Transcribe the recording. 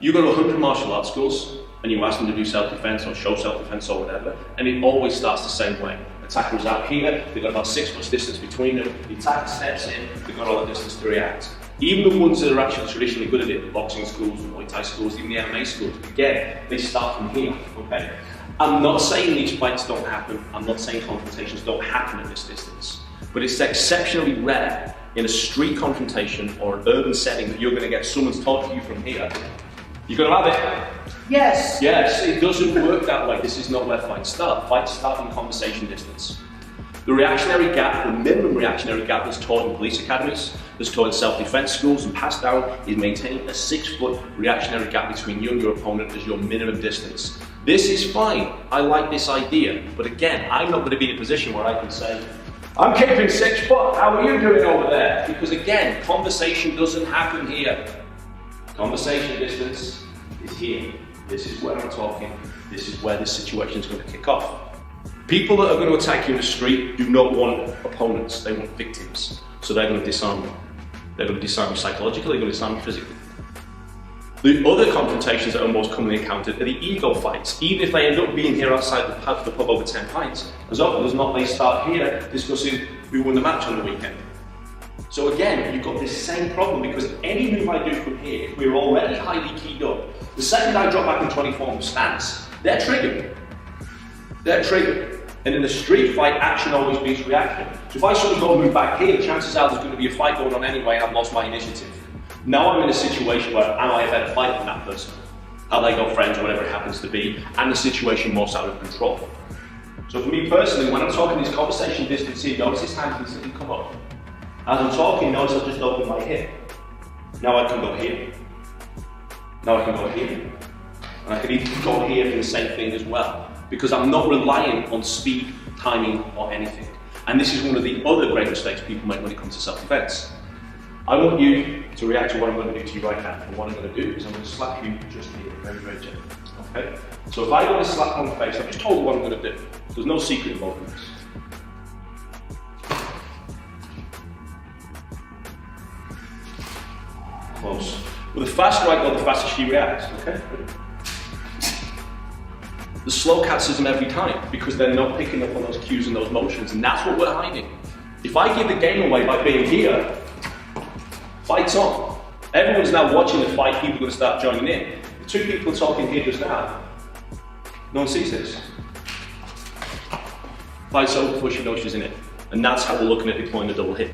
You go to 100 martial arts schools and you ask them to do self-defense or show self-defense or whatever, and it always starts the same way. Attacker's out here, they've got about 6 foot distance between them, the attacker steps in, they've got all that distance to react. Even the ones that are actually traditionally good at it, the boxing schools, the Muay Thai schools, even the MMA schools, again, they start from here, okay? I'm not saying these fights don't happen, I'm not saying confrontations don't happen at this distance, but it's exceptionally rare in a street confrontation or an urban setting that you're going to get someone's talking to you from here. You're going to have it. Yes. Yes, it doesn't work that way. This is not where fights start. Fights start in conversation distance. The reactionary gap, the minimum reactionary gap that's taught in police academies, that's taught in self-defense schools and passed down, is maintaining a 6 foot reactionary gap between you and your opponent as your minimum distance. This is fine. I like this idea. But again, I'm not going to be in a position where I can say, I'm keeping 6 foot, how are you doing over there? Because again, conversation doesn't happen here. Conversation distance is here. This is where I'm talking. This is where this situation is going to kick off. People that are going to attack you in the street do not want opponents, they want victims. So they're going to disarm you. They're going to disarm you psychologically, they're going to disarm you physically. The other confrontations that are most commonly encountered are the ego fights. Even if they end up being here outside the pub over 10 pints, as often as not they start here discussing who won the match on the weekend. So again, you've got this same problem because any move I do from here, if we're already highly keyed up, the second I drop back in 24 stance, they're triggered. They're triggered. And in a street fight, action always beats reaction. So if I suddenly go and move back here, chances are there's going to be a fight going on anyway and I've lost my initiative. Now I'm in a situation where am I a better fighter than that person? Are they got friends or whatever it happens to be? And the situation most out of control. So for me personally, when I'm talking this conversation distance here, notice his hand instantly come up. As I'm talking, notice I've just opened my hip. Now I can go here. Now I can go here. And I can even go here for the same thing as well. Because I'm not relying on speed, timing, or anything. And this is one of the other great mistakes people make when it comes to self-defense. I want you to react to what I'm going to do to you right now. And what I'm going to do is I'm going to slap you just here, very, very gently. Okay? So if I go to slap on the face, I've just told you what I'm going to do. There's no secret involved in this. Close. Well, the faster I go, the faster she reacts. Okay? The slow catches them every time because they're not picking up on those cues and those motions, and that's what we're hiding. If I give the game away by being here, fight's on. Everyone's now watching the fight, people are going to start joining in. The 2 people talking here just now, no one sees this. Fight's over before she knows she's in it. And that's how we're looking at deploying the double hit.